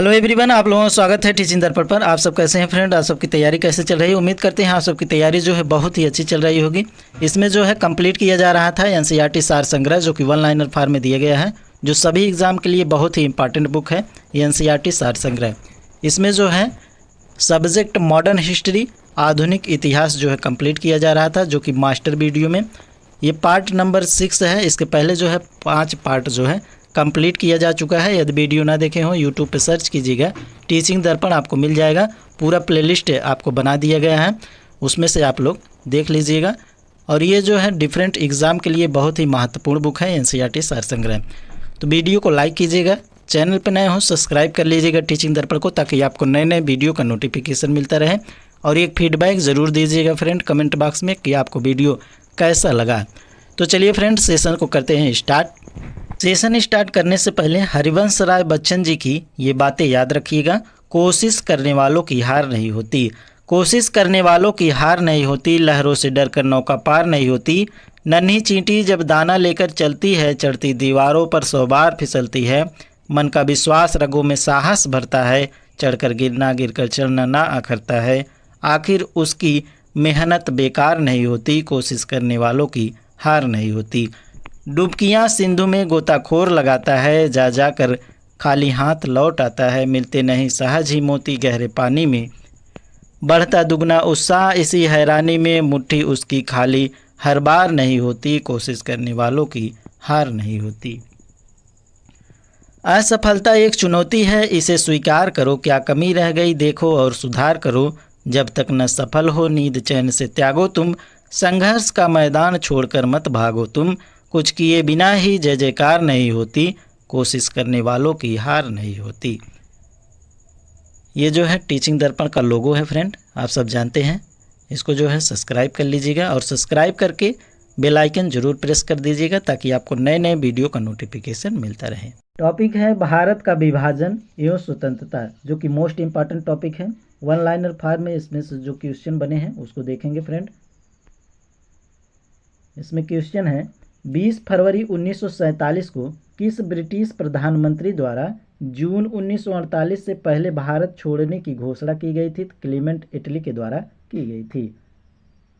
Hello everyone, आप लोगों का स्वागत है टीचिंग दर्पण पर। आप सब कैसे हैं फ्रेंड? आप सबकी तैयारी कैसे चल रही है? उम्मीद करते हैं आप सबकी तैयारी जो है बहुत ही अच्छी चल रही होगी। इसमें जो है कंप्लीट किया जा रहा था एनसीईआरटी सार संग्रह, जो कि वन लाइनर फॉर्म में दिया गया है, जो सभी एग्जाम के लिए बहुत ही इंपॉर्टेंट बुक है ये एनसीईआरटी सार संग्रह। इसमें जो है सब्जेक्ट मॉडर्न हिस्ट्री, आधुनिक इतिहास जो है कंप्लीट किया जा रहा था, जो कि मास्टर वीडियो में ये पार्ट नंबर 6 है। इसके पहले जो है 5 पार्ट जो है कंप्लीट किया जा चुका है। यदि वीडियो ना देखे हो यूट्यूब पे सर्च कीजिएगा, टीचिंग दर्पण आपको मिल जाएगा। पूरा प्लेलिस्ट आपको बना दिया गया है, उसमें से आप लोग देख लीजिएगा। और ये जो है डिफरेंट एग्ज़ाम के लिए बहुत ही महत्वपूर्ण बुक है एनसीईआरटी सार संग्रह। तो वीडियो को लाइक कीजिएगा, चैनल पर नए हो सब्सक्राइब कर लीजिएगा टीचिंग दर्पण को, ताकि आपको नए नए वीडियो का नोटिफिकेशन मिलता रहे। और एक फीडबैक ज़रूर दीजिएगा फ्रेंड कमेंट बॉक्स में कि आपको वीडियो कैसा लगा। तो चलिए फ्रेंड, सेशन को करते हैं स्टार्ट। सेशन स्टार्ट करने से पहले हरिवंश राय बच्चन जी की ये बातें याद रखिएगा। कोशिश करने वालों की हार नहीं होती, कोशिश करने वालों की हार नहीं होती, लहरों से डरकर नौका पार नहीं होती। नन्ही चींटी जब दाना लेकर चलती है, चढ़ती दीवारों पर 100 बार फिसलती है। मन का विश्वास रगों में साहस भरता है, चढ़कर गिरना गिरकर चढ़ना ना अखरता है। आखिर उसकी मेहनत बेकार नहीं होती, कोशिश करने वालों की हार नहीं होती। डुबकियाँ सिंधु में गोताखोर लगाता है, जा जाकर खाली हाथ लौट आता है। मिलते नहीं सहज ही मोती गहरे पानी में, बढ़ता दुगना उत्साह इसी हैरानी में। मुट्ठी उसकी खाली हर बार नहीं होती, कोशिश करने वालों की हार नहीं होती। असफलता एक चुनौती है, इसे स्वीकार करो। क्या कमी रह गई देखो और सुधार करो। जब तक न सफल हो नींद चैन से त्यागो तुम, संघर्ष का मैदान छोड़कर मत भागो तुम। कुछ किए बिना ही जय जयकार नहीं होती, कोशिश करने वालों की हार नहीं होती। ये जो है टीचिंग दर्पण का लोगो है फ्रेंड, आप सब जानते हैं। इसको जो है सब्सक्राइब कर लीजिएगा और सब्सक्राइब करके बेल आइकन जरूर प्रेस कर दीजिएगा, ताकि आपको नए नए वीडियो का नोटिफिकेशन मिलता रहे। टॉपिक है भारत का विभाजन एवं स्वतंत्रता, जो कि मोस्ट इम्पॉर्टेंट टॉपिक है। वन लाइनर फॉर्म में इसमें से जो क्वेश्चन बने हैं उसको देखेंगे फ्रेंड। इसमें क्वेश्चन है 20 फरवरी 1947 को किस ब्रिटिश प्रधानमंत्री द्वारा जून 1948 से पहले भारत छोड़ने की घोषणा की गई थी? क्लीमेंट इटली के द्वारा की गई थी।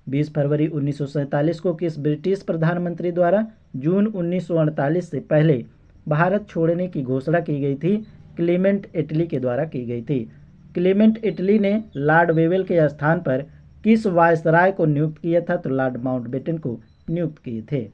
20 फरवरी 1947 को किस ब्रिटिश प्रधानमंत्री द्वारा जून 1948 से पहले भारत छोड़ने की घोषणा की गई थी? क्लीमेंट इटली के द्वारा की गई थी। क्लीमेंट इटली ने लॉर्ड वेवेल के स्थान पर किस वायसराय को नियुक्त किया था? तो लॉर्ड माउंटबेटन को नियुक्त किए थे।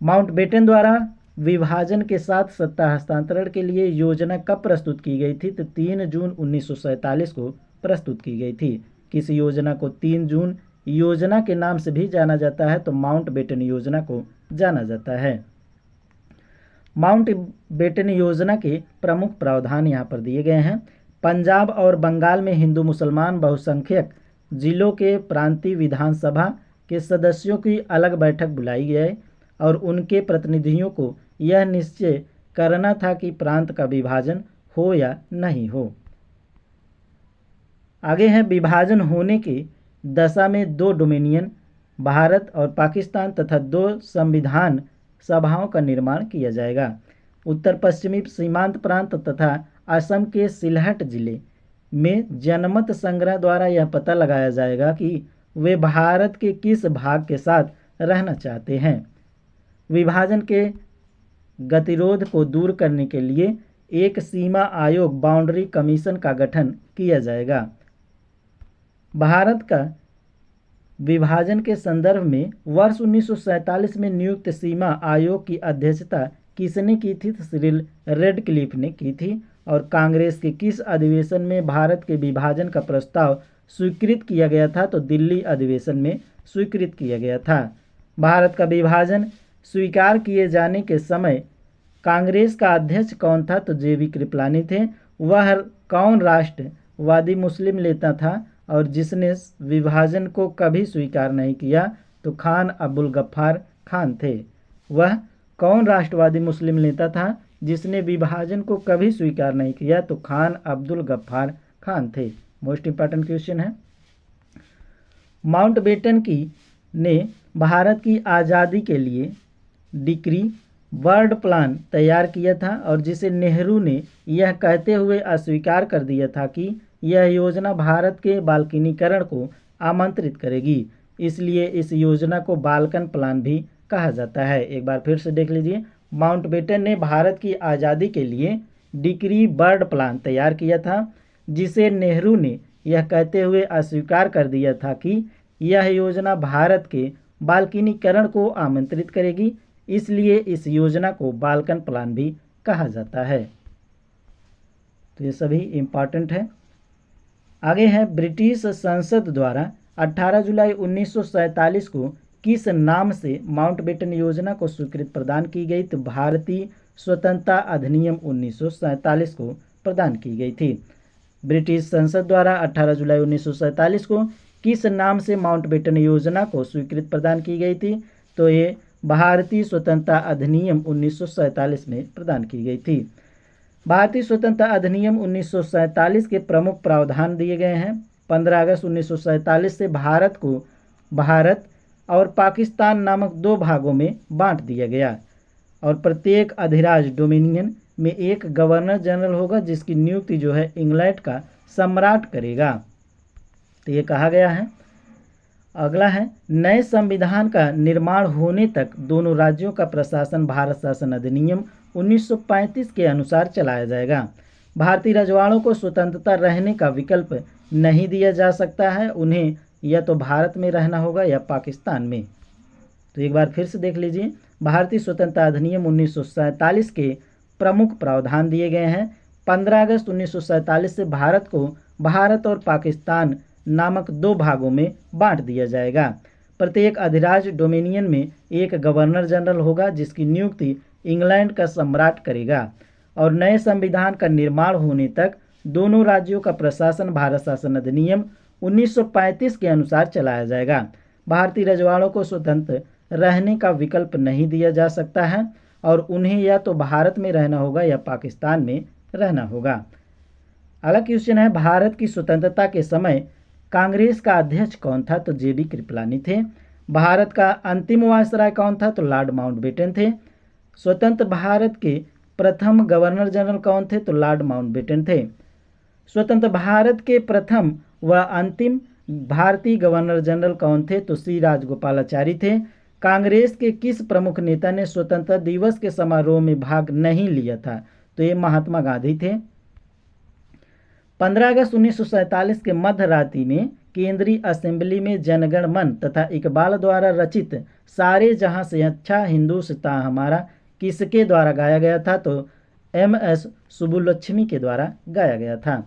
माउंटबेटन द्वारा विभाजन के साथ सत्ता हस्तांतरण के लिए योजना कब प्रस्तुत की गई थी? तो 3 जून 1947 को प्रस्तुत की गई थी। किस योजना को 3 जून योजना के नाम से भी जाना जाता है? तो माउंटबेटन योजना को जाना जाता है। माउंटबेटन योजना के प्रमुख प्रावधान यहाँ पर दिए गए हैं। पंजाब और बंगाल में हिंदू मुसलमान बहुसंख्यक जिलों के प्रांतीय विधानसभा के सदस्यों की अलग बैठक बुलाई गई और उनके प्रतिनिधियों को यह निश्चय करना था कि प्रांत का विभाजन हो या नहीं हो। आगे है विभाजन होने की दशा में 2 डोमिनियन भारत और पाकिस्तान तथा 2 संविधान सभाओं का निर्माण किया जाएगा। उत्तर पश्चिमी सीमांत प्रांत तथा असम के सिलहट जिले में जनमत संग्रह द्वारा यह पता लगाया जाएगा कि वे भारत के किस भाग के साथ रहना चाहते हैं। विभाजन के गतिरोध को दूर करने के लिए एक सीमा आयोग बाउंड्री कमीशन का गठन किया जाएगा। भारत का विभाजन के संदर्भ में वर्ष 1947 में नियुक्त सीमा आयोग की अध्यक्षता किसने की थी? सिरिल रेडक्लिफ ने की थी। और कांग्रेस के किस अधिवेशन में भारत के विभाजन का प्रस्ताव स्वीकृत किया गया था? तो दिल्ली अधिवेशन में स्वीकृत किया गया था। भारत का विभाजन स्वीकार किए जाने के समय कांग्रेस का अध्यक्ष कौन था? तो जेबी कृपलानी थे। वह कौन राष्ट्रवादी मुस्लिम नेता था और जिसने विभाजन को कभी स्वीकार नहीं किया? तो खान अब्दुल गफ्फार खान थे। वह कौन राष्ट्रवादी मुस्लिम नेता था जिसने विभाजन को कभी स्वीकार नहीं किया? तो खान अब्दुल गफ्फार खान थे। मोस्ट इंपॉर्टेंट क्वेश्चन है। माउंटबेटन की ने भारत की आज़ादी के लिए डिक्री वर्ल्ड प्लान तैयार किया था और जिसे नेहरू ने यह कहते हुए अस्वीकार कर दिया था कि यह योजना भारत के बाल्कनीकरण को आमंत्रित करेगी, इसलिए इस योजना को बाल्कन प्लान भी कहा जाता है। एक बार फिर से देख लीजिए, माउंटबेटन ने भारत की आज़ादी के लिए डिक्री बर्ड प्लान तैयार किया था, जिसे नेहरू ने यह कहते हुए अस्वीकार कर दिया था कि यह योजना भारत के बाल्कनीकरण को आमंत्रित करेगी, इसलिए इस योजना को बाल्कन प्लान भी कहा जाता है। तो ये सभी इम्पॉर्टेंट है। आगे है, ब्रिटिश संसद द्वारा 18 जुलाई 1947 को किस नाम से माउंटबेटन योजना को स्वीकृति प्रदान की गई? तो भारतीय स्वतंत्रता अधिनियम 1947 को प्रदान की गई थी। ब्रिटिश संसद द्वारा 18 जुलाई 1947 को किस नाम से माउंटबेटन योजना को स्वीकृति प्रदान की गई थी? तो ये भारतीय स्वतंत्रता अधिनियम 1947 में प्रदान की गई थी। भारतीय स्वतंत्रता अधिनियम 1947 के प्रमुख प्रावधान दिए गए हैं। 15 अगस्त 1947 से भारत को भारत और पाकिस्तान नामक दो भागों में बांट दिया गया और प्रत्येक अधिराज्य डोमिनियन में एक गवर्नर जनरल होगा, जिसकी नियुक्ति जो है इंग्लैंड का सम्राट करेगा। तो ये कहा गया है। अगला है, नए संविधान का निर्माण होने तक दोनों राज्यों का प्रशासन भारत शासन अधिनियम 1935 के अनुसार चलाया जाएगा। भारतीय रजवाड़ों को स्वतंत्रता रहने का विकल्प नहीं दिया जा सकता है, उन्हें या तो भारत में रहना होगा या पाकिस्तान में। तो एक बार फिर से देख लीजिए, भारतीय स्वतंत्रता अधिनियम 1947 के प्रमुख प्रावधान दिए गए हैं। 15 अगस्त 1947 से भारत को भारत और पाकिस्तान नामक दो भागों में बांट दिया जाएगा। प्रत्येक अधिराज्य डोमिनियन में एक गवर्नर जनरल होगा, जिसकी नियुक्ति इंग्लैंड का सम्राट करेगा और नए संविधान का निर्माण होने तक दोनों राज्यों का प्रशासन भारत शासन अधिनियम 1935 के अनुसार चलाया जाएगा। भारतीय रजवाड़ों को स्वतंत्र रहने का विकल्प नहीं दिया जा सकता है और उन्हें या तो भारत में रहना होगा या पाकिस्तान में रहना होगा। अगला क्वेश्चन है, भारत की स्वतंत्रता के समय कांग्रेस का अध्यक्ष कौन था? तो जेबी कृपलानी थे। भारत का अंतिम वायसराय कौन था? तो लॉर्ड माउंटबेटन थे। स्वतंत्र भारत के प्रथम गवर्नर जनरल कौन थे? तो लॉर्ड माउंटबेटन थे। स्वतंत्र भारत के प्रथम व अंतिम भारतीय गवर्नर जनरल कौन थे? तो सी राजगोपालाचारी थे। कांग्रेस के किस प्रमुख नेता ने स्वतंत्रता दिवस के समारोह में भाग नहीं लिया था? तो ये महात्मा गांधी थे। 15 अगस्त 1947 के मध्य रात्रि में केंद्रीय असेंबली में जनगण मन तथा इकबाल द्वारा रचित सारे जहां से अच्छा हिंदुस्तान हमारा किसके द्वारा गाया गया था? तो एम.एस. सुब्बुलक्ष्मी के द्वारा गाया गया था।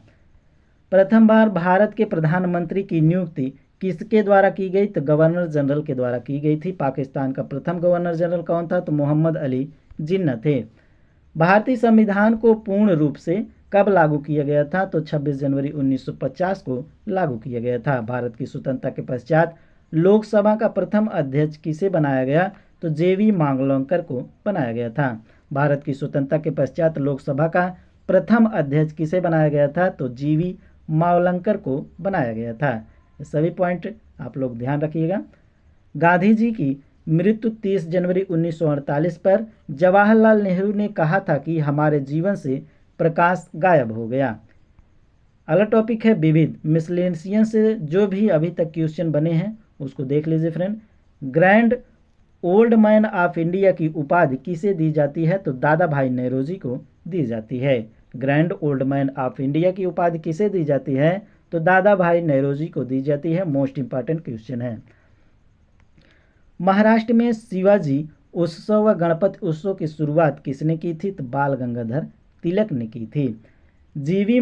प्रथम बार भारत के प्रधानमंत्री की नियुक्ति किसके द्वारा की गई? तो गवर्नर जनरल के द्वारा की गई थी। पाकिस्तान का प्रथम गवर्नर जनरल कौन था? तो मोहम्मद अली जिन्ना थे। भारतीय संविधान को पूर्ण रूप से कब लागू किया गया था? तो 26 जनवरी 1950 को लागू किया गया था। भारत की स्वतंत्रता के पश्चात लोकसभा का प्रथम अध्यक्ष किसे बनाया गया? तो जेवी मावलंकर को बनाया गया था। भारत की स्वतंत्रता के पश्चात लोकसभा का प्रथम अध्यक्ष किसे बनाया गया था? तो जीवी मावलंकर को बनाया गया था। ये सभी पॉइंट आप लोग ध्यान रखिएगा। गांधी जी की मृत्यु 30 जनवरी 1948 पर जवाहरलाल नेहरू ने कहा था कि हमारे जीवन से प्रकाश गायब हो गया। अगला टॉपिक है विविध मिसलेनियन से जो भी अभी तक क्वेश्चन बने हैं उसको देख लीजिए friend. Grand old man of India की उपाधि किसे दी जाती है? तो दादा भाई नौरोजी को दी जाती है। Grand old man of India की उपाधि किसे दी जाती है? तो दादा भाई नौरोजी को दी जाती है। मोस्ट इंपॉर्टेंट क्वेश्चन है। महाराष्ट्र में शिवाजी उत्सव व गणपति उत्सव की शुरुआत किसने की थी? तो बाल गंगाधर तिलक ने की थी। जीवी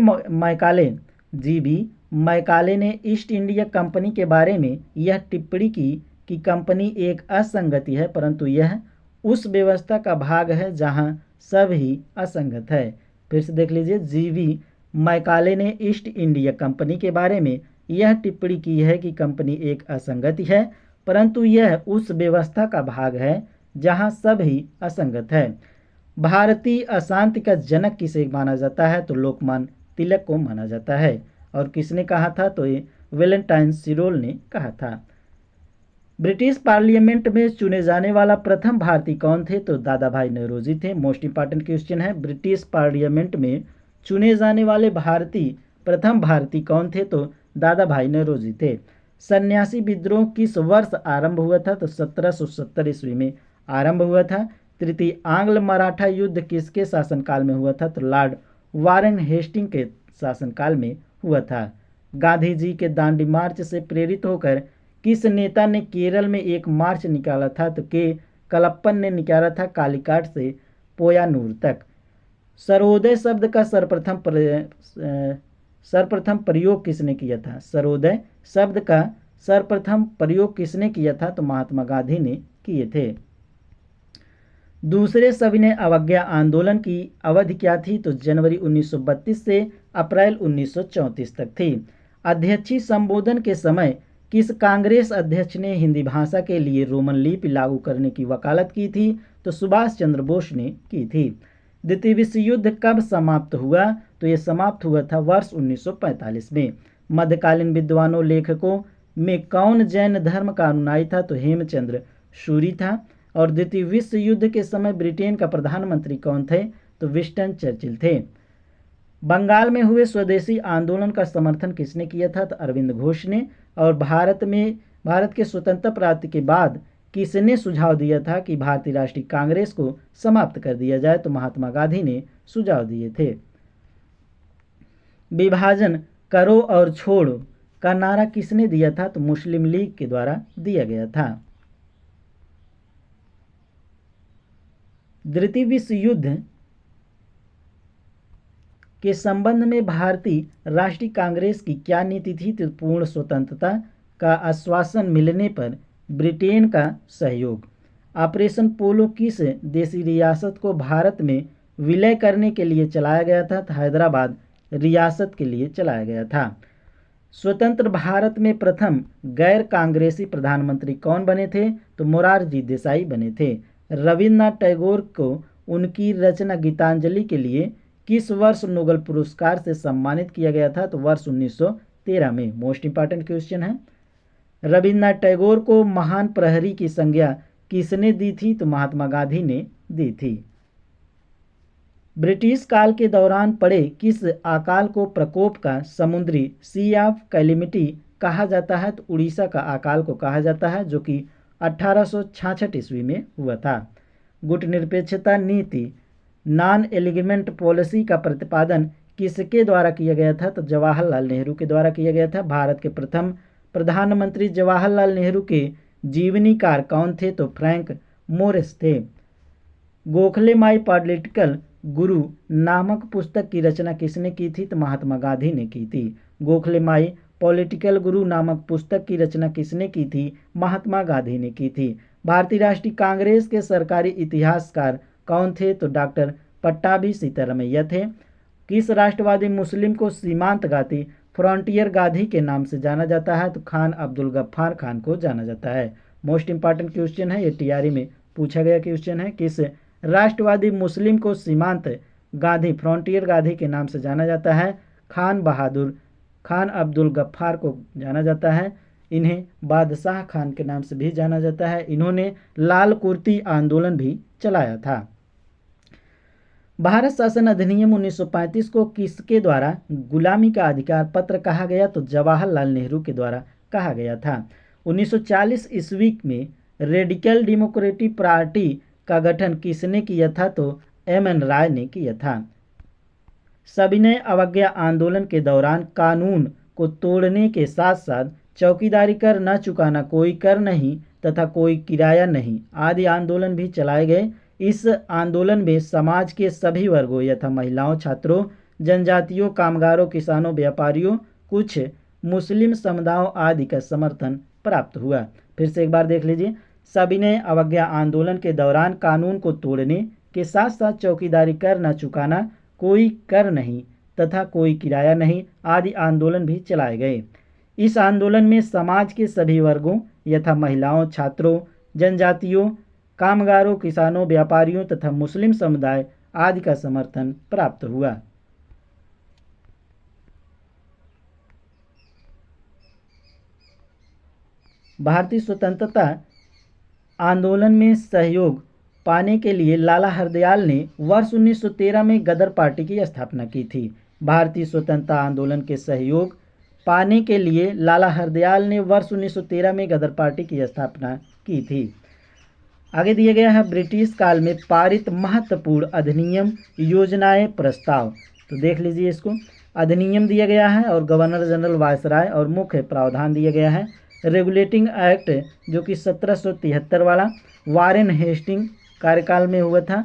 मैकाले ने ईस्ट इंडिया कंपनी के बारे में यह टिप्पणी की कि कंपनी एक असंगति है, परंतु यह उस व्यवस्था का भाग है जहां सब ही असंगत है। फिर से देख लीजिए, जीवी मैकाले ने ईस्ट इंडिया कंपनी के बारे में यह टिप्पणी की है कि कंपनी एक असंगति है, परंतु यह उस व्यवस्था का भाग है जहां सब ही असंगत है। भारतीय अशांति का जनक किसे माना जाता है? तो लोकमान्य तिलक को माना जाता है। और किसने कहा था? तो ये वैलेंटाइन सिरोल ने कहा था। ब्रिटिश पार्लियामेंट में चुने जाने वाला प्रथम भारतीय कौन थे? तो दादा भाई नौरोजी थे। मोस्ट इंपॉर्टेंट क्वेश्चन है, ब्रिटिश पार्लियामेंट में चुने जाने वाले प्रथम भारतीय कौन थे? तो दादा भाई नौरोजी थे। सन्यासी विद्रोह किस वर्ष आरंभ हुआ था? तो 1770 ईस्वी में आरंभ हुआ था। तृतीय आंग्ल मराठा युद्ध किसके शासनकाल में हुआ था? तो लॉर्ड वारेन हेस्टिंग के शासनकाल में हुआ था। गांधी जी के दांडी मार्च से प्रेरित होकर किस नेता ने केरल में एक मार्च निकाला था? तो के कलप्पन ने निकाला था कालीकाट से पोयानूर तक। सर्वोदय शब्द का सर्वप्रथम प्रयोग किसने किया था? सर्वोदय शब्द का सर्वप्रथम प्रयोग किसने किया था? तो महात्मा गांधी ने किए थे। दूसरे सविनय अवज्ञा आंदोलन की अवधि क्या थी? तो जनवरी 1932 से अप्रैल 1934 तक थी। अध्यक्षीय संबोधन के समय किस कांग्रेस अध्यक्ष ने हिंदी भाषा के लिए रोमन लिपि लागू करने की वकालत की थी? तो सुभाष चंद्र बोस ने की थी। द्वितीय विश्व युद्ध कब समाप्त हुआ? तो ये समाप्त हुआ था वर्ष 1945 में। मध्यकालीन विद्वानों लेखकों में कौन जैन धर्म का अनुयायी था? तो हेमचंद्र सूरी था। और द्वितीय विश्व युद्ध के समय ब्रिटेन का प्रधानमंत्री कौन थे? तो विंस्टन चर्चिल थे। बंगाल में हुए स्वदेशी आंदोलन का समर्थन किसने किया था? तो अरविंद घोष ने। और भारत के स्वतंत्रता प्राप्ति के बाद किसने सुझाव दिया था कि भारतीय राष्ट्रीय कांग्रेस को समाप्त कर दिया जाए? तो महात्मा गांधी ने सुझाव दिए थे। विभाजन करो और छोड़ो का नारा किसने दिया था? तो मुस्लिम लीग के द्वारा दिया गया था। द्वितीय विश्व युद्ध के संबंध में भारतीय राष्ट्रीय कांग्रेस की क्या नीति थी? तो पूर्ण स्वतंत्रता का आश्वासन मिलने पर ब्रिटेन का सहयोग। ऑपरेशन पोलो किस देशी रियासत को भारत में विलय करने के लिए चलाया गया था? तो हैदराबाद रियासत के लिए चलाया गया था। स्वतंत्र भारत में प्रथम गैर कांग्रेसी प्रधानमंत्री कौन बने थे? तो मोरारजी देसाई बने थे। रविन्द्रनाथ टैगोर को उनकी रचना गीतांजलि के लिए किस वर्ष नोबेल पुरस्कार से सम्मानित किया गया था? तो वर्ष 1913 में। मोस्ट इंपॉर्टेंट क्वेश्चन है। रविन्द्रनाथ टैगोर को महान प्रहरी की संज्ञा किसने दी थी? तो महात्मा गांधी ने दी थी। ब्रिटिश काल के दौरान पड़े किस अकाल को प्रकोप का समुद्री सी ऑफ कैलिमिटी कहा जाता है? तो उड़ीसा का अकाल को कहा जाता है, जो कि 1866 ईस्वी में हुआ था। गुटनिरपेक्षता नीति नॉन एलिगमेंट पॉलिसी का प्रतिपादन किसके द्वारा किया गया था? तो जवाहरलाल नेहरू के द्वारा किया गया था। भारत के प्रथम प्रधानमंत्री जवाहरलाल नेहरू के जीवनीकार कौन थे? तो फ्रैंक मोरिस थे। गोखले माई पॉलिटिकल गुरु नामक पुस्तक की रचना किसने की थी? तो महात्मा गांधी ने की थी। गोखले माई पॉलिटिकल गुरु नामक पुस्तक की रचना किसने की थी? महात्मा गांधी ने की थी। भारतीय राष्ट्रीय कांग्रेस के सरकारी इतिहासकार कौन थे? तो डॉक्टर पट्टाभी सीतारामैया थे। किस राष्ट्रवादी मुस्लिम को सीमांत गाती फ्रंटियर गांधी के नाम से जाना जाता है? तो खान अब्दुल गफ्फार खान को जाना जाता है। मोस्ट इंपॉर्टेंट क्वेश्चन है, ये टीआरई में पूछा गया क्वेश्चन है। किस राष्ट्रवादी मुस्लिम को सीमांत गांधी फ्रंटियर गांधी के नाम से जाना जाता है? खान अब्दुल गफ्फार को जाना जाता है। इन्हें बादशाह खान के नाम से भी जाना जाता है। इन्होंने लाल कुर्ती आंदोलन भी चलाया था। भारत शासन अधिनियम 1935 को किसके द्वारा गुलामी का अधिकार पत्र कहा गया? तो जवाहरलाल नेहरू के द्वारा कहा गया था। 1940 ईस्वी में रेडिकल डेमोक्रेटिक पार्टी का गठन किसने किया था? तो एम.एन. राय ने किया था। सविनय अवज्ञा आंदोलन के दौरान कानून को तोड़ने के साथ साथ चौकीदारी कर न चुकाना, कोई कर नहीं तथा कोई किराया नहीं आदि आंदोलन भी चलाए गए। इस आंदोलन में समाज के सभी वर्गों यथा महिलाओं, छात्रों, जनजातियों, कामगारों, किसानों, व्यापारियों, कुछ मुस्लिम समुदायों आदि का समर्थन प्राप्त हुआ। फिर से एक बार देख लीजिए। सविनय अवज्ञा आंदोलन के दौरान कानून को तोड़ने के साथ साथ चौकीदारी कर न चुकाना, कोई कर नहीं तथा कोई किराया नहीं आदि आंदोलन भी चलाए गए। इस आंदोलन में समाज के सभी वर्गों यथा महिलाओं, छात्रों, जनजातियों, कामगारों, किसानों, व्यापारियों तथा मुस्लिम समुदाय आदि का समर्थन प्राप्त हुआ। भारतीय स्वतंत्रता आंदोलन में सहयोग पाने के लिए लाला हरदयाल ने वर्ष 1913 में गदर पार्टी की स्थापना की थी। भारतीय स्वतंत्रता आंदोलन के सहयोग पाने के लिए लाला हरदयाल ने वर्ष 1913 में गदर पार्टी की स्थापना की थी। आगे दिया गया है ब्रिटिश काल में पारित महत्वपूर्ण अधिनियम योजनाएं प्रस्ताव। तो देख लीजिए इसको। अधिनियम दिया गया है और गवर्नर जनरल वायसराय और मुख्य प्रावधान दिया गया है। रेगुलेटिंग एक्ट जो कि 1773 वाला वारेन हेस्टिंग कार्यकाल में हुआ था,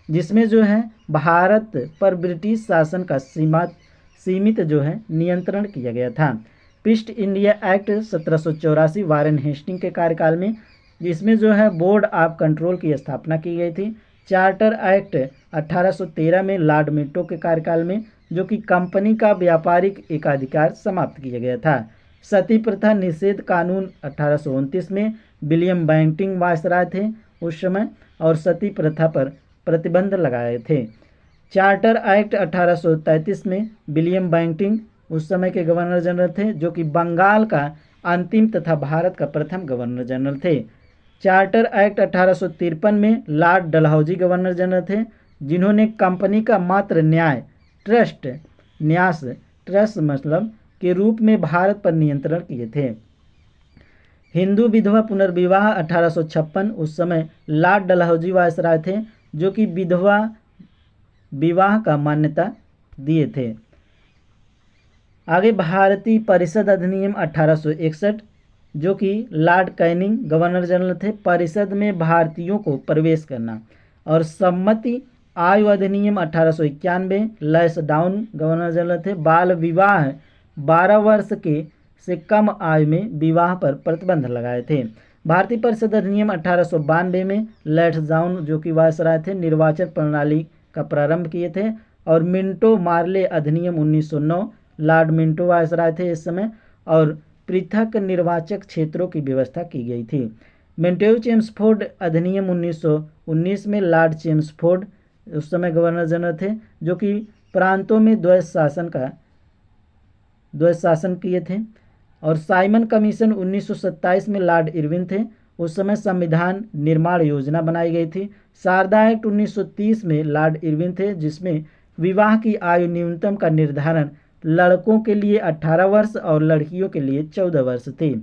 जिसमें जो है भारत पर ब्रिटिश शासन का सीमित जो है नियंत्रण किया गया था। East India Act 1784 Warren Hastings के कार्यकाल में, जिसमें जो है बोर्ड ऑफ कंट्रोल की स्थापना की गई थी। चार्टर एक्ट 1813 में लॉर्ड मिंटो के कार्यकाल में, जो कि कंपनी का व्यापारिक एकाधिकार समाप्त किया गया था। सती प्रथा निषेध कानून 1829 में विलियम बैंटिंग वायसराय थे उस समय, और सती प्रथा पर प्रतिबंध लगाए थे। चार्टर एक्ट 1833 में विलियम बैंटिंग उस समय के गवर्नर जनरल थे, जो कि बंगाल का अंतिम तथा भारत का प्रथम गवर्नर जनरल थे। चार्टर एक्ट 1853 में लॉर्ड डलहौजी गवर्नर जनरल थे, जिन्होंने कंपनी का मात्र ट्रस्ट मतलब के रूप में भारत पर नियंत्रण किए थे। हिंदू विधवा पुनर्विवाह 1856, उस समय लॉर्ड डलहौजी वायसराय थे, जो कि विधवा विवाह का मान्यता दिए थे। आगे भारतीय परिषद अधिनियम 1861, जो कि लॉर्ड कैनिंग गवर्नर जनरल थे, परिषद में भारतीयों को प्रवेश करना। और सम्मति आयु अधिनियम 1891, लैंसडाउन गवर्नर जनरल थे, बाल विवाह 12 वर्ष के से कम आयु में विवाह पर प्रतिबंध लगाए थे। भारतीय परिषद अधिनियम 1892 में लैंसडाउन जो कि वायसराय थे, निर्वाचन प्रणाली का प्रारंभ किए थे। और मिंटो मार्ले अधिनियम 1909, लॉर्ड मिंटो वायसराय थे इस समय, और पृथक निर्वाचक क्षेत्रों की व्यवस्था की गई थी। मेंटेव चेम्सफोर्ड अधिनियम 1919 में लॉर्ड चेम्सफोर्ड उस समय गवर्नर जनरल थे, जो कि प्रांतों में द्वैध शासन किए थे। और साइमन कमीशन 1927 में लॉर्ड इरविन थे, उस समय संविधान निर्माण योजना बनाई गई थी। शारदा एक्ट 1930 में लॉर्ड इरविन थे, जिसमें विवाह की आयु न्यूनतम का निर्धारण लड़कों के लिए 18 वर्ष और लड़कियों के लिए 14 वर्ष थी।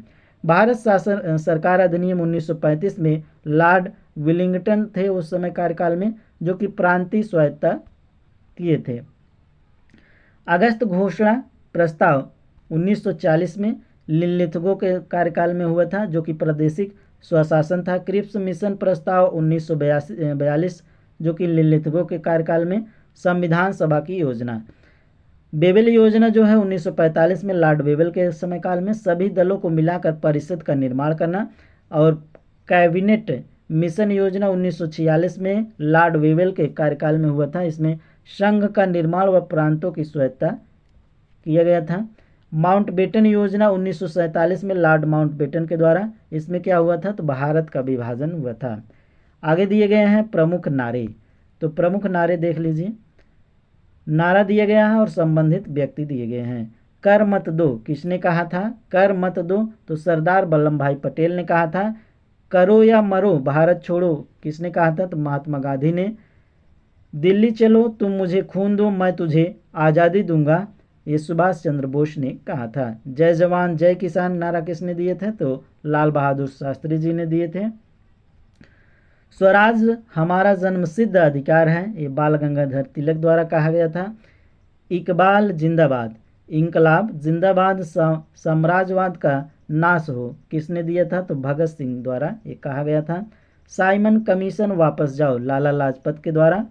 भारत सरकार अधिनियम 1935 में लॉर्ड विलिंगटन थे उस समय कार्यकाल में, जो कि प्रांतीय स्वायत्तता किए थे। अगस्त घोषणा प्रस्ताव 1940 में लिनलिथगो के कार्यकाल में हुआ था, जो कि प्रादेशिक स्वशासन था। क्रिप्स मिशन प्रस्ताव 1942, जो कि लिनलिथगो के कार्यकाल में। संविधान सभा की योजना बेबल योजना जो है 1945 में लॉर्ड बेबल के समय काल में, सभी दलों को मिलाकर परिषद का निर्माण करना। और कैबिनेट मिशन योजना 1946 में लॉर्ड बेबल के कार्यकाल में हुआ था, इसमें संघ का निर्माण व प्रांतों की स्वायत्तता किया गया था। माउंटबेटन योजना 1947 में लॉर्ड माउंटबेटन के द्वारा, इसमें क्या हुआ था, तो भारत का विभाजन हुआ था। आगे दिए गए हैं प्रमुख नारे, तो प्रमुख नारे देख लीजिए। नारा दिया गया है और संबंधित व्यक्ति दिए गए हैं। कर मत दो किसने कहा था? कर मत दो तो सरदार वल्लभ भाई पटेल ने कहा था। करो या मरो भारत छोड़ो किसने कहा था? तो महात्मा गांधी ने। दिल्ली चलो तुम मुझे खून दो मैं तुझे आज़ादी दूंगा, ये सुभाष चंद्र बोस ने कहा था। जय जवान जय किसान नारा किसने दिए थे? तो लाल बहादुर शास्त्री जी ने दिए थे। स्वराज हमारा जन्मसिद्ध अधिकार है, ये बाल गंगाधर तिलक द्वारा कहा गया था। इकबाल जिंदाबाद, इंकलाब जिंदाबाद, साम्राज्यवाद का नाश हो किसने दिया था? तो भगत सिंह द्वारा ये कहा गया था। साइमन कमीशन वापस जाओ लाला लाजपत के द्वारा।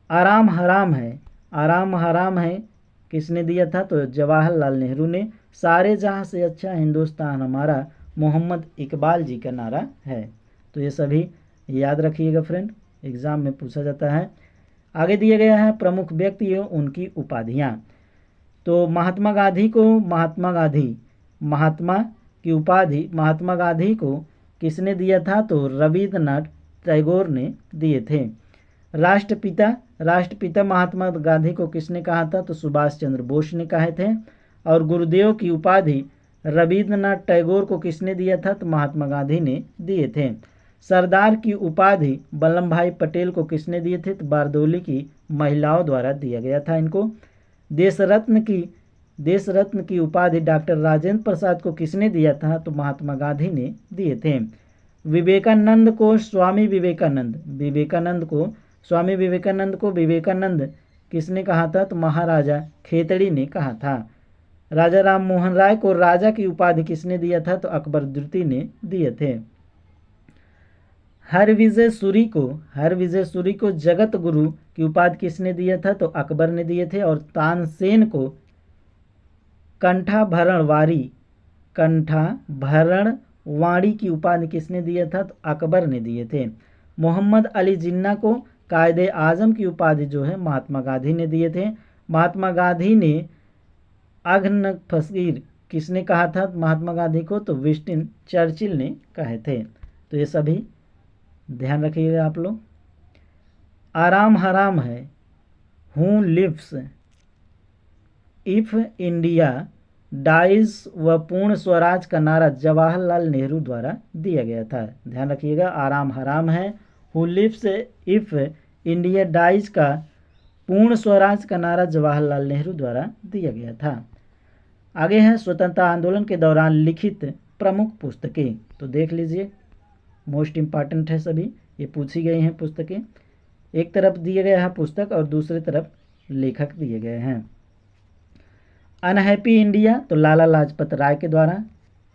आराम हराम है किसने दिया था? तो जवाहरलाल नेहरू ने। सारे जहां से अच्छा हिंदुस्तान हमारा मोहम्मद इकबाल जी का नारा है। तो ये सभी याद रखिएगा फ्रेंड, एग्ज़ाम में पूछा जाता है। आगे दिया गया है प्रमुख व्यक्ति एवं उनकी उपाधियां। तो महात्मा गांधी को किसने दिया था? तो रविंद्रनाथ टैगोर ने दिए थे। राष्ट्रपिता महात्मा गांधी को किसने कहा था? तो सुभाष चंद्र बोस ने कहे थे। और गुरुदेव की उपाधि रविन्द्रनाथ टैगोर को किसने दिया था? तो महात्मा गांधी ने दिए थे। सरदार की उपाधि वल्लभ भाई पटेल को किसने दिए थे? तो बारदोली की महिलाओं द्वारा दिया गया था इनको। देश रत्न की उपाधि डॉक्टर राजेंद्र प्रसाद को किसने दिया था? तो महात्मा गांधी ने दिए थे। विवेकानंद को स्वामी विवेकानंद किसने कहा था? तो महाराजा खेतड़ी ने कहा था। राजा राम मोहन राय को राजा की उपाधि किसने दिया था? तो अकबर द्वितीय ने दिए थे। हरविजय सूरी को जगत गुरु की उपाधि किसने दिया था? तो अकबर ने दिए थे। और तानसेन को कंठा वाणी की उपाधि किसने दिया था? तो अकबर ने दिए थे। मोहम्मद अली जिन्ना को कायदे आजम की उपाधि जो है महात्मा गांधी ने दिए थे। महात्मा गांधी ने अघन फकीर किसने कहा था महात्मा गांधी को? तो विंस्टन चर्चिल ने कहे थे। तो ये सभी ध्यान रखिएगा आप लोग। आराम हराम है, who lives if India dies व पूर्ण स्वराज का नारा जवाहरलाल नेहरू द्वारा दिया गया था। ध्यान रखिएगा, आराम हराम है, who lives if India dies का पूर्ण स्वराज का नारा जवाहरलाल नेहरू द्वारा दिया गया था। आगे है स्वतंत्रता आंदोलन के दौरान लिखित प्रमुख पुस्तकें। तो देख लीजिए, मोस्ट इम्पॉर्टेंट है सभी, ये पूछी गई हैं पुस्तकें। एक तरफ दिए गए हैं पुस्तक और दूसरी तरफ लेखक दिए गए हैं। अनहैप्पी इंडिया तो लाला लाजपत राय के द्वारा।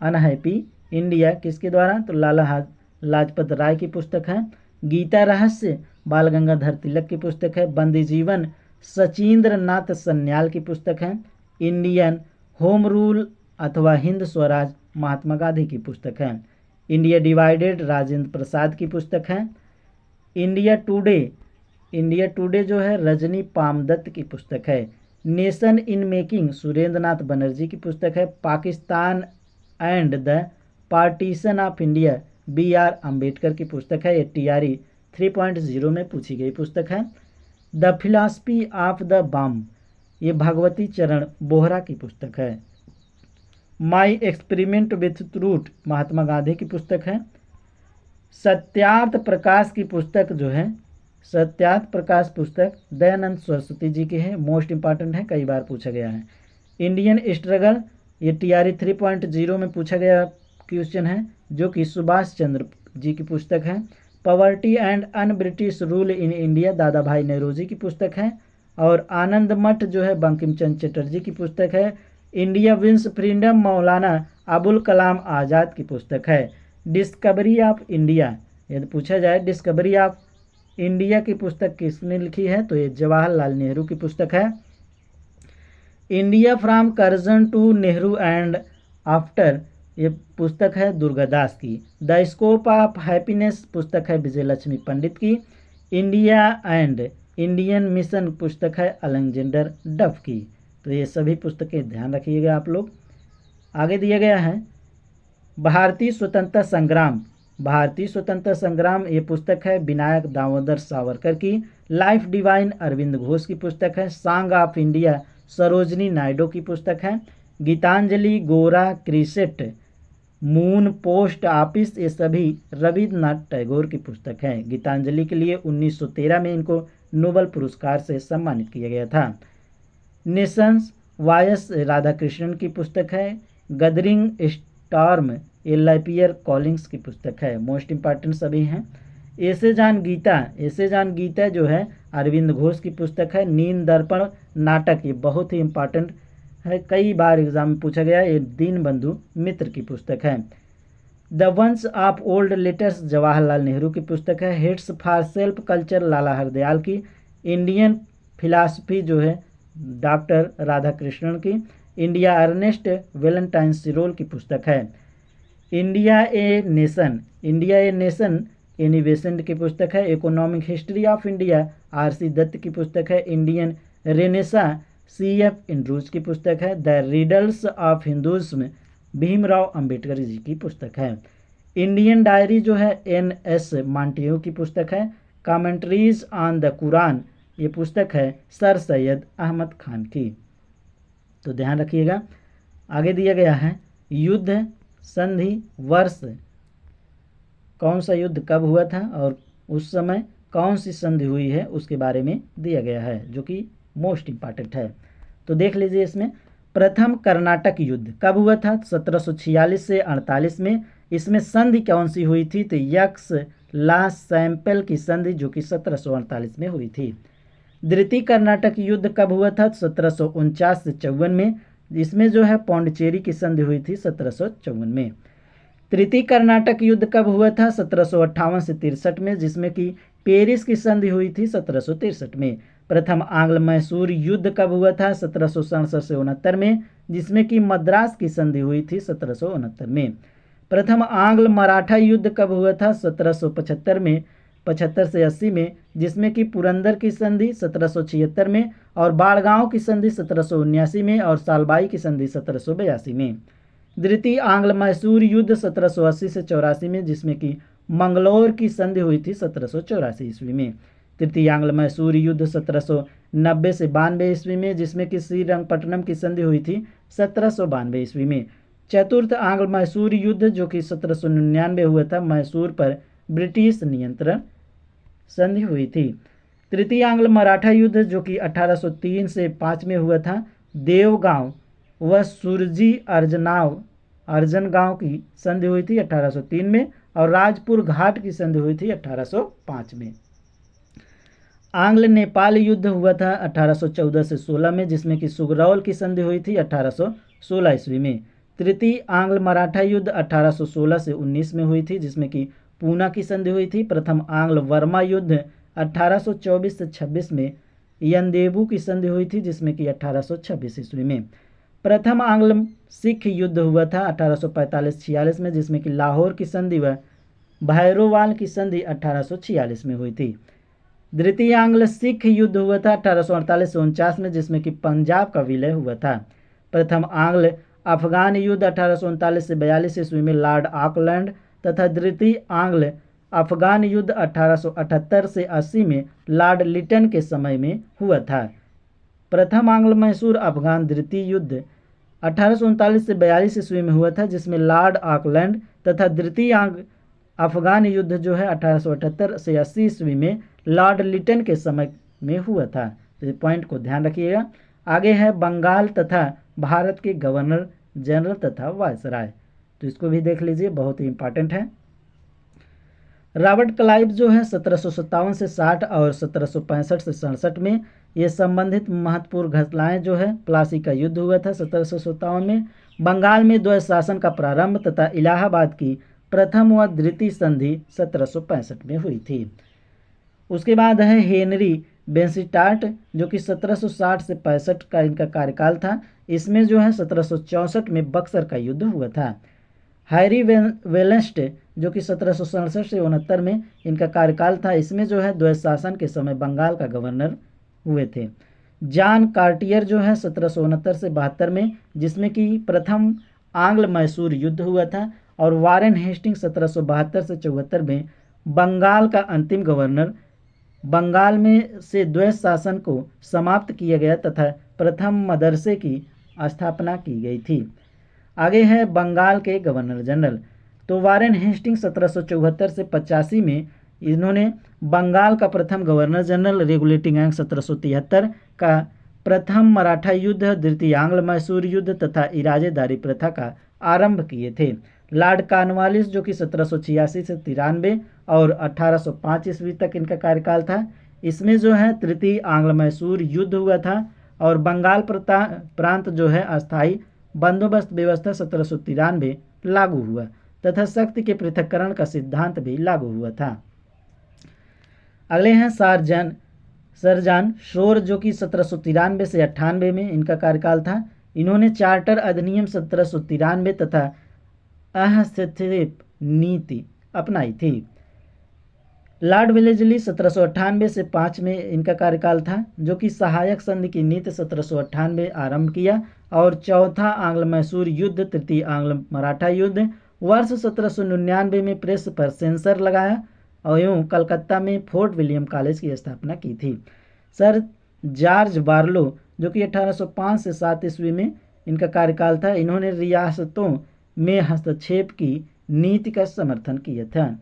अनहैप्पी इंडिया किसके द्वारा? तो लाला लाजपत राय की पुस्तक है। गीता रहस्य बाल गंगाधर तिलक की पुस्तक है। बंदी जीवन सचिंद्र नाथ सन्याल की पुस्तक है। इंडियन होम रूल अथवा हिंद स्वराज महात्मा गांधी की पुस्तक है। इंडिया डिवाइडेड राजेंद्र प्रसाद की पुस्तक है। इंडिया टुडे जो है रजनी पामदत्त की पुस्तक है। नेशन इन मेकिंग सुरेंद्र नाथ बनर्जी की पुस्तक है। Pakistan and the partition of India BR Ambedkar की पुस्तक है। ये TRE 3.0 में पूछी गई पुस्तक है। द फिलॉसफी ऑफ द बम ये भगवती चरण बोहरा की पुस्तक है। My experiment with truth Mahatma Gandhi की पुस्तक है। सत्यार्थ प्रकाश की पुस्तक जो है सत्यार्थ प्रकाश पुस्तक दयानंद सरस्वती जी की है। मोस्ट इंपॉर्टेंट है, कई बार पूछा गया है। इंडियन स्ट्रगल ये TRE 3.0 में पूछा गया क्वेश्चन है, जो कि सुभाष चंद्र जी की पुस्तक है। Poverty and un British rule in India दादा भाई नौरोजी की पुस्तक है। और आनंद मठ जो है बंकिम चंद्र चटर्जी की पुस्तक है। India wins freedom Maulana Abul Kalam Azad की पुस्तक है। डिस्कवरी ऑफ इंडिया यदि पूछा जाए डिस्कवरी ऑफ इंडिया की पुस्तक किसने लिखी है? तो ये जवाहरलाल नेहरू की पुस्तक है। India from Curzon to Nehru and after ये पुस्तक है दुर्गादास की। द स्कोप ऑफ हैप्पीनेस पुस्तक है विजय लक्ष्मी पंडित की। इंडिया एंड इंडियन मिशन पुस्तक है अलेक्जेंडर डफ की। तो ये सभी पुस्तकें ध्यान रखिएगा आप लोग। आगे दिया गया है भारतीय स्वतंत्रता संग्राम ये पुस्तक है विनायक दामोदर सावरकर की। लाइफ डिवाइन अरविंद घोष की पुस्तक है। Song of India Sarojini Naidu की पुस्तक है। गीतांजलि गोरा क्रिसेट मून पोस्ट ऑफिस ये सभी रविन्द्रनाथ टैगोर की पुस्तक है। गीतांजलि के लिए 1913 में इनको नोबेल पुरस्कार से सम्मानित किया गया था। नेशंस वायस राधाकृष्णन की पुस्तक है। गदरिंग स्टॉर्म LIPR कॉलिंग्स की पुस्तक है। मोस्ट इंपॉर्टेंट सभी हैं। ऐसे जान गीता जो है अरविंद घोष की पुस्तक है। नींद दर्पण नाटक ये बहुत ही इंपॉर्टेंट है, कई बार एग्जाम में पूछा गया। ये दीनबंधु मित्र की पुस्तक है। The ones of old letters Jawaharlal Nehru की पुस्तक है। हिट्स फॉर सेल्फ कल्चर लाला हरदयाल की। इंडियन फिलॉसफी जो है डॉक्टर राधाकृष्णन की। इंडिया अर्नेस्ट वेलेंटाइन सिरोल की पुस्तक है। India a nation Annie Besant की पुस्तक है। Economic history of India RC Dutt की पुस्तक है। इंडियन रेनेसा CF इंड्रूज की पुस्तक है। The riddles of Hinduism Bhimrao Ambedkar ji की पुस्तक है। इंडियन डायरी जो है NS मांटेग्यू की पुस्तक है। कमेंट्रीज ऑन द कुरान ये पुस्तक है सर सैयद अहमद खान की। तो ध्यान रखिएगा। आगे दिया गया है युद्ध संधि वर्ष, कौन सा युद्ध कब हुआ था और उस समय कौन सी संधि हुई है उसके बारे में दिया गया है, जो कि मोस्ट इम्पॉर्टेंट है। तो देख लीजिए इसमें प्रथम कर्नाटक युद्ध कब हुआ था? 1746 से 48 में। इसमें संधि कौन सी हुई थी? तो यक्स ला सैंपल की संधि, जो कि 1748 में हुई थी। द्वितीय कर्नाटक युद्ध कब हुआ था? 1749 से 54 में। इसमें जो है पौंडचेरी की संधि हुई थी 1754 में। तृतीय कर्नाटक युद्ध कब हुआ था? 1758 से 63 में, जिसमें कि पेरिस की संधि हुई थी 1763 में। प्रथम आंग्ल मैसूर युद्ध कब हुआ था? 1767 से 69 में, जिसमें कि मद्रास की संधि हुई थी 1769 में। प्रथम आंग्ल मराठा युद्ध कब हुआ था? 1775 में, 75 से 80 में, जिसमें कि पुरंदर की संधि 1776 में और बाड़गांव की संधि 1779 में और सालबाई की संधि 1782 में। द्वितीय आंग्ल मैसूर युद्ध 1780 से 84 में, जिसमें कि मंगलौर की संधि हुई थी 1784 ईस्वी में। तृतीय आंग्ल मैसूर युद्ध 1790 से 92 ईस्वी में, जिसमें कि श्रीरंगपट्टनम की संधि हुई थी 1792 ईस्वी में। चतुर्थ आंग्ल मैसूर युद्ध, जो कि 1799 हुआ था, मैसूर पर ब्रिटिश नियंत्रण संधि हुई थी। तृतीय आंग्ल मराठा युद्ध, जो कि 1803 से 5 में हुआ था, देवगांव व सुरजी अर्जनगांव की संधि हुई थी 1803 में और राजपुर घाट की संधि हुई थी 1805 में। आंग्ल नेपाल युद्ध हुआ था 1814 से 16 में, जिसमें कि सुगरौल की संधि हुई थी 1816 ईस्वी में। तृतीय आंग्ल मराठा युद्ध 1816 से 19 में हुई थी, जिसमें कि पूना की संधि हुई थी। प्रथम आंग्ल वर्मा युद्ध 1824 से 26 में यंदेबू की संधि हुई थी, जिसमें कि 1826 ईस्वी में। प्रथम आंग्ल सिख युद्ध हुआ था 1845-46 में, जिसमें कि लाहौर की संधि व भैरोवाल की संधि 1846 में हुई थी। द्वितीय आंग्ल सिख युद्ध हुआ था 1848 से 49 में, जिसमें कि पंजाब का विलय हुआ था। प्रथम आंग्ल अफगान युद्ध 1839 से 42 ईस्वी में लॉर्ड ऑकलैंड तथा द्वितीय आंग्ल अफगान युद्ध 1878 से 80 में लॉर्ड लिटन के समय में हुआ था। प्रथम आंग्ल मैसूर अफगान द्वितीय युद्ध 1839 से 42 ईस्वी में हुआ था, जिसमें लॉर्ड ऑकलैंड तथा द्वितीय अफगान युद्ध जो है 1878 से 80 ईस्वी में लॉर्ड लिटन के समय में हुआ था। तो पॉइंट को ध्यान रखिएगा। आगे है बंगाल तथा भारत के गवर्नर जनरल तथा वायसराय, तो इसको भी देख लीजिए, बहुत ही इंपॉर्टेंट है। रॉबर्ट क्लाइव जो है 1757 से 60 और 1765 से 67 में ये संबंधित महत्वपूर्ण घटनाएं जो है, प्लासी का युद्ध हुआ था 1757 में, बंगाल में द्वैत शासन का प्रारंभ तथा इलाहाबाद की प्रथम व द्वितीय संधि 1765 में हुई थी। उसके बाद है हेनरी बेंसिटार्ट, जो कि 1760 से 65 का इनका कार्यकाल था। इसमें जो है 1764 में बक्सर का युद्ध हुआ था। हैरी वेलेस्ट, जो कि 1767 से 69 में इनका कार्यकाल था। इसमें जो है द्वैत शासन के समय बंगाल का गवर्नर हुए थे। जॉन कार्टियर जो है 1769 से 72 में, जिसमें कि प्रथम आंग्ल मैसूर युद्ध हुआ था। और वारेन हेस्टिंग 1772 से 74 में बंगाल का अंतिम गवर्नर। बंगाल में से द्वैत शासन को समाप्त किया गया तथा प्रथम मदरसे की स्थापना की गई थी। आगे है बंगाल के गवर्नर जनरल। तो वारेन हेस्टिंग 1774 से 85 में इन्होंने बंगाल का प्रथम गवर्नर जनरल, रेगुलेटिंग एक्ट 1773 का प्रथम मराठा युद्ध, द्वितीय आंग्ल मैसूर युद्ध तथा इराजेदारी प्रथा का आरंभ किए थे। लॉर्ड कॉर्नवालिस, जो कि 1786 से 93 और 1805 ईस्वी तक इनका कार्यकाल था। इसमें जो है तृतीय आंग्ल मैसूर युद्ध हुआ था और बंगाल प्रांत जो है अस्थायी बंदोबस्त व्यवस्था 1793 लागू हुआ तथा शक्ति के पृथक्करण का सिद्धांत भी लागू हुआ था। अगले हैं सरजान शोर, जो कि 1793 से 98 में इनका कार्यकाल था। इन्होंने चार्टर अधिनियम 1793 तथा अहस्थित नीति अपनाई थी। लॉर्ड वेलेस्ली 1798 से 5 में इनका कार्यकाल था, जो कि सहायक संधि की नीति 1798 आरंभ किया। और चौथा आंग्ल मैसूर युद्ध, तृतीय आंग्ल मराठा युद्ध वर्ष 1799 में प्रेस पर सेंसर लगाया और यूँ कलकत्ता में फोर्ट विलियम कॉलेज की स्थापना की थी। सर जॉर्ज बार्लो, जो कि 1805 से 7 ईस्वी में इनका कार्यकाल था। इन्होंने रियासतों में हस्तक्षेप की नीति का समर्थन किया था।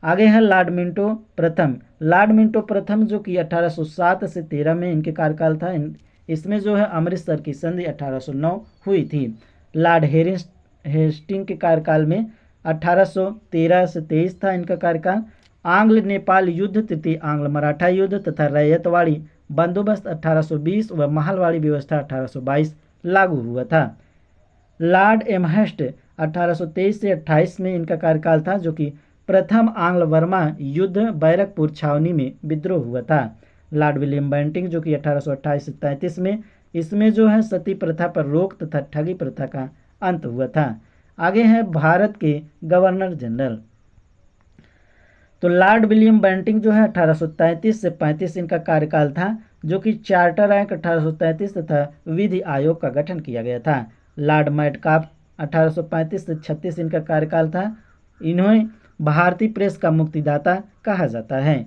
आगे है लॉर्ड मिंटो प्रथम। लॉर्ड मिंटो प्रथम जो कि 1807 से 13 में इनके कार्यकाल था। इसमें जो है अमृतसर की संधि 1809 हुई थी। लॉर्ड हेस्टिंग के कार्यकाल में 1813 से 23 था इनका कार्यकाल। आंग्ल नेपाल युद्ध, तृतीय आंग्ल मराठा युद्ध तथा रैयतवाड़ी बंदोबस्त 1820 व महलवाड़ी व्यवस्था 1822 लागू हुआ था। लॉर्ड एमहर्स्ट 1823 से 28 में इनका कार्यकाल था, जो कि प्रथम आंग्ल बर्मा युद्ध बैरकपुर छावनी में विद्रोह हुआ था। लॉर्ड विलियम बेंटिंग जो कि 1828 से 33 में, इसमें जो है सती प्रथा पर रोक तथा ठगी प्रथा का अंत हुआ था। आगे है भारत के गवर्नर जनरल। तो लॉर्ड विलियम बेंटिंग जो है 1833 से 35 इनका कार्यकाल था, जो कि चार्टर एक्ट 1833 तथा विधि आयोग का गठन किया गया था। लॉर्ड मेटकाफ 1835 से 36 इनका कार्यकाल था। इन्हें भारतीय प्रेस का मुक्तिदाता कहा जाता है।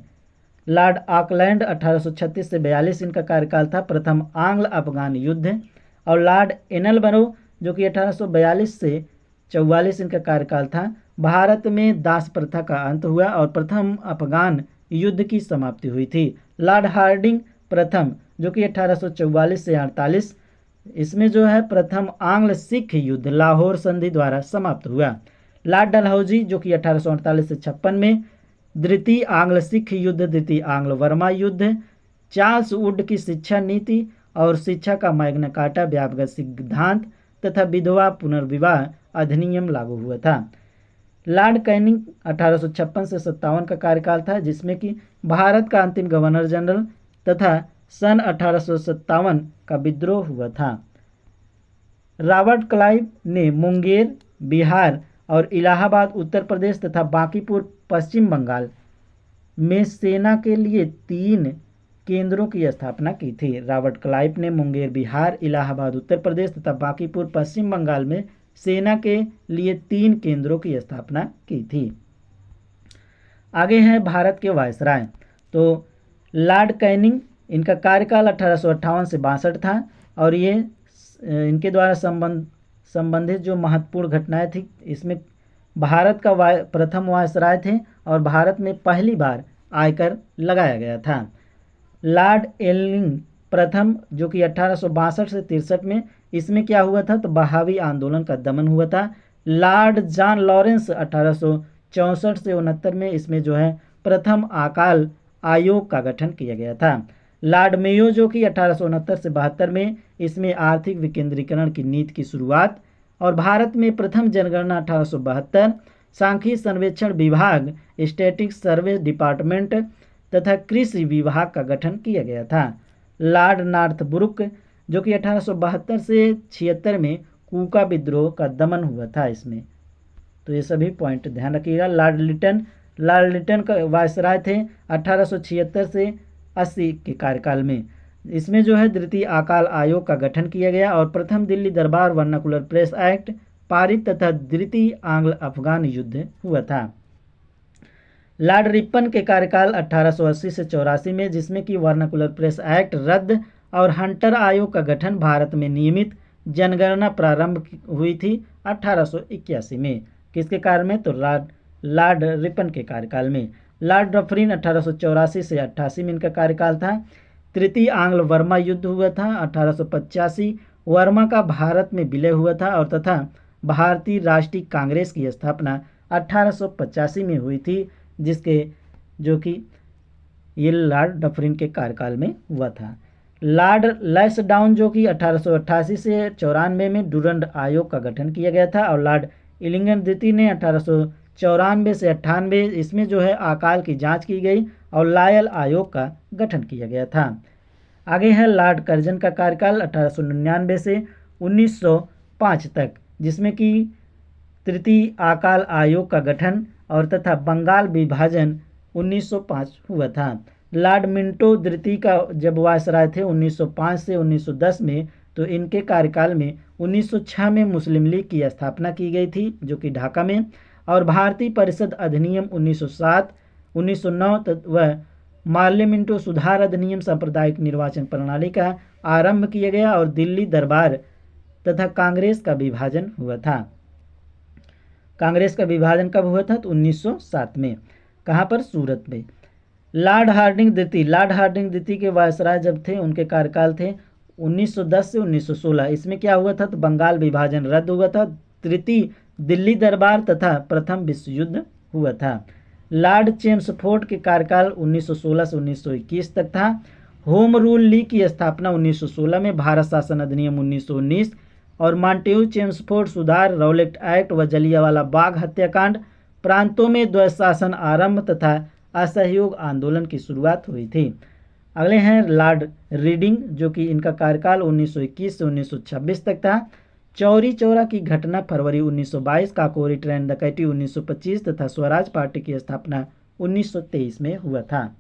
लॉर्ड ऑकलैंड 1836 से 42 इनका कार्यकाल था, प्रथम आंग्ल अफगान युद्ध। और लॉर्ड एनलबरो जो कि 1842 से 44 इनका कार्यकाल था। भारत में दास प्रथा का अंत हुआ और प्रथम अफगान युद्ध की समाप्ति हुई थी। लॉर्ड हार्डिंग प्रथम जो कि 1844 से 48, इसमें जो है प्रथम आंग्ल सिख युद्ध लाहौर संधि द्वारा समाप्त हुआ। लॉर्ड डलहौजी जो कि 1848 से 56 में, द्वितीय आंग्ल सिख युद्ध, द्वितीय आंग्ल वर्मा युद्ध, चार्ल्स वुड की शिक्षा नीति और शिक्षा का मैग्ना कार्टा व्यापक सिद्धांत तथा विधवा पुनर्विवाह अधिनियम लागू हुआ था। लॉर्ड कैनिंग 1856 से 57 का कार्यकाल था, जिसमें कि भारत का अंतिम गवर्नर जनरल तथा सन 1857 का विद्रोह हुआ था। रॉबर्ट क्लाइव ने मुंगेर बिहार और इलाहाबाद उत्तर प्रदेश तथा बांकीपुर पश्चिम बंगाल में सेना के लिए 3 केंद्रों की स्थापना की थी। रॉबर्ट क्लाइव ने मुंगेर बिहार, इलाहाबाद उत्तर प्रदेश तथा बांकीपुर पश्चिम बंगाल में सेना के लिए 3 केंद्रों की स्थापना की थी। आगे है भारत के वायसराय। तो लॉर्ड कैनिंग, इनका कार्यकाल 1858 से 62 था और ये इनके द्वारा संबंधित जो महत्वपूर्ण घटनाएं थी, इसमें भारत का प्रथम वायसराय थे और भारत में पहली बार आयकर लगाया गया था। लॉर्ड एलिंग प्रथम जो कि 1862 से 63 में, इसमें क्या हुआ था तो बहावी आंदोलन का दमन हुआ था। लॉर्ड जॉन लॉरेंस 1864 से 69 में, इसमें जो है प्रथम अकाल आयोग का गठन किया गया था। लॉर्ड मेयो जो कि 1869 से 72 में, इसमें आर्थिक विकेंद्रीकरण की नीति की शुरुआत। और भारत में प्रथम जनगणना 1872, सांख्यिकी सर्वेक्षण विभाग, स्टैटिक्स सर्वे डिपार्टमेंट तथा कृषि विभाग का गठन किया गया था। लॉर्ड नॉर्थब्रुक जो कि 1872 से 76 में कूका विद्रोह का दमन हुआ था इसमें। तो ये सभी पॉइंट ध्यान रखिएगा। लॉर्ड लिटन का वायसराय थे 1876 से 80 के कार्यकाल में। इसमें जो है द्वितीय अकाल आयोग का गठन किया गया और प्रथम दिल्ली दरबार वर्नाकुलर प्रेस एक्ट पारित तथा द्वितीय आंग्ल अफगान युद्ध हुआ था। लॉर्ड रिपन के कार्यकाल 1880 से 84 में, जिसमें कि वर्नाकुलर प्रेस एक्ट रद्द और हंटर आयोग का गठन, भारत में नियमित जनगणना प्रारंभ हुई थी 1881 में। किसके कारण में तो लॉर्ड रिपन के कार्यकाल में। लॉर्ड डफरिन 1884 से 88 में इनका कार्यकाल था। तृतीय आंग्ल वर्मा युद्ध हुआ था 1885। वर्मा का भारत में विलय हुआ था और तथा भारतीय राष्ट्रीय कांग्रेस की स्थापना 1885 में हुई थी, जिसके जो कि ये लॉर्ड डफरिन के कार्यकाल में हुआ था। लॉर्ड लैंसडाउन जो कि 1888 से 94 में डुरंड आयोग का गठन किया गया था और लॉर्ड इलिंगन द्वितीय ने 1894 से 98, इसमें जो है अकाल की जांच की गई और लायल आयोग का गठन किया गया था। आगे है लॉर्ड कर्जन का कार्यकाल 1899 से 1905 तक, जिसमें कि तृतीय अकाल आयोग का गठन और तथा बंगाल विभाजन 1905 हुआ था। लॉर्ड मिंटो द्वितीय का जब वायसराय थे 1905 से 1910 में, तो इनके कार्यकाल में 1906 में मुस्लिम लीग की स्थापना की गई थी जो कि ढाका में, और भारतीय परिषद अधिनियम 1907, 1909 व पार्लियामेंटो सुधार अधिनियम सांप्रदायिक निर्वाचन प्रणाली का आरंभ किया गया और दिल्ली दरबार तथा कांग्रेस का विभाजन हुआ था। कांग्रेस का विभाजन कब हुआ था? तो 1907 में। कहाँ पर? सूरत में। लॉर्ड हार्डिंग द्वितीय के वायसराय जब थे, उनके कार्यकाल थे 1910 से 1916। इसमें क्या हुआ था? तो बंगाल विभाजन रद्द हुआ था, तृतीय दिल्ली दरबार तथा प्रथम विश्व युद्ध हुआ था। लॉर्ड चेम्सफोर्ड के कार्यकाल 1916 से 1921 तक था। होम रूल लीग की स्थापना 1916 में, भारत शासन अधिनियम 1919 और मॉन्टेग्यू चेम्सफोर्ड सुधार, रॉलेट एक्ट व जलियांवाला बाग हत्याकांड प्रांतों में द्वैशासन आरंभ तथा असहयोग आंदोलन की शुरुआत हुई थी। अगले हैं लॉर्ड रीडिंग, जो कि इनका कार्यकाल 1921 से 1926 तक था। चौरी चौरा की घटना फरवरी 1922, काकोरी ट्रेन डकैती 1925 तथा स्वराज पार्टी की स्थापना 1923 में हुआ था।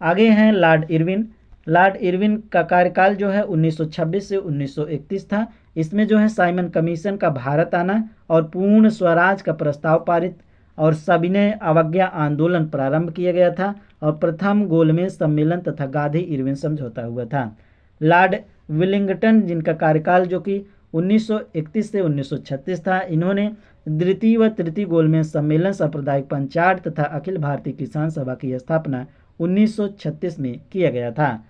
आगे हैं लॉर्ड इरविन का कार्यकाल जो है 1926 से 1931 था। इसमें जो है साइमन कमीशन का भारत आना और पूर्ण स्वराज का प्रस्ताव पारित और सविनय अवज्ञा आंदोलन प्रारंभ किया गया था और प्रथम गोलमेज सम्मेलन तथा गांधी इरविन समझौता हुआ था। लॉर्ड विलिंगटन, जिनका कार्यकाल जो कि 1931 से 1936 था, इन्होंने द्वितीय व तृतीय गोलमेज सम्मेलन, सांप्रदायिक पंचायत तथा अखिल भारतीय किसान सभा की स्थापना 1936 में किया गया था।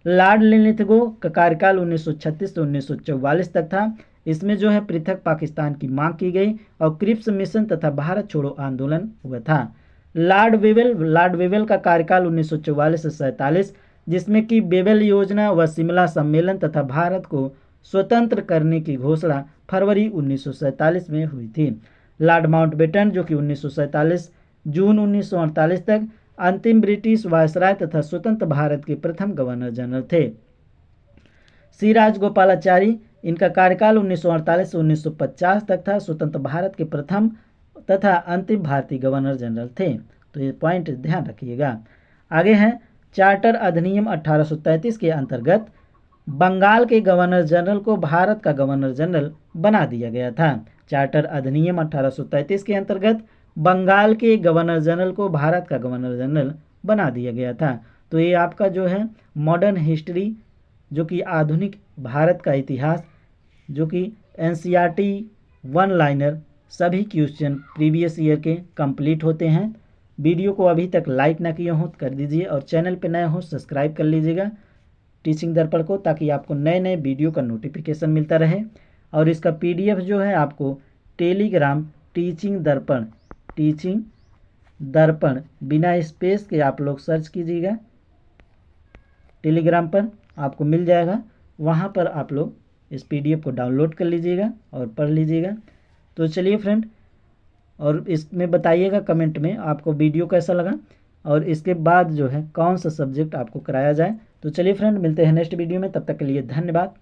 लॉर्ड लिनलिथगो का कार्यकाल 1936 से 1944 तक था। इसमें जो है पृथक पाकिस्तान की मांग की गई और क्रिप्स मिशन तथा भारत छोड़ो आंदोलन हुआ था। लॉर्ड वेवेल का कार्यकाल 1944 से 47, जिसमें कि बेवेल योजना व शिमला सम्मेलन तथा भारत को स्वतंत्र करने की घोषणा फरवरी 1947 में हुई थी। लॉर्ड माउंटबेटन, जो कि 1947 जून 1948 तक अंतिम ब्रिटिश वायसराय तथा स्वतंत्र भारत के प्रथम गवर्नर जनरल थे। सी राजगोपालाचारी, इनका कार्यकाल 1948 से 1950 तक था, स्वतंत्र भारत के प्रथम तथा अंतिम भारतीय गवर्नर जनरल थे। तो ये पॉइंट ध्यान रखिएगा। आगे हैं चार्टर अधिनियम 1833 के अंतर्गत बंगाल के गवर्नर जनरल को भारत का गवर्नर जनरल बना दिया गया था। चार्टर अधिनियम 1833 के अंतर्गत बंगाल के गवर्नर जनरल को भारत का गवर्नर जनरल बना दिया गया था। तो ये आपका जो है मॉडर्न हिस्ट्री, जो कि आधुनिक भारत का इतिहास, जो कि एनसीईआरटी वन लाइनर सभी क्वेश्चन प्रीवियस ईयर के कंप्लीट होते हैं। वीडियो को अभी तक लाइक ना किए हो कर दीजिए और चैनल पे नए हो सब्सक्राइब कर लीजिएगा टीचिंग दर्पण को, ताकि आपको नए नए वीडियो का नोटिफिकेशन मिलता रहे। और इसका पीडीएफ जो है आपको टेलीग्राम टीचिंग दर्पण बिना स्पेस के आप लोग सर्च कीजिएगा, टेलीग्राम पर आपको मिल जाएगा। वहाँ पर आप लोग इस पीडीएफ को डाउनलोड कर लीजिएगा और पढ़ लीजिएगा। तो चलिए फ्रेंड, और इसमें बताइएगा कमेंट में आपको वीडियो कैसा लगा और इसके बाद जो है कौन सा सब्जेक्ट आपको कराया जाए। तो चलिए फ्रेंड, मिलते हैं नेक्स्ट वीडियो में, तब तक के लिए धन्यवाद।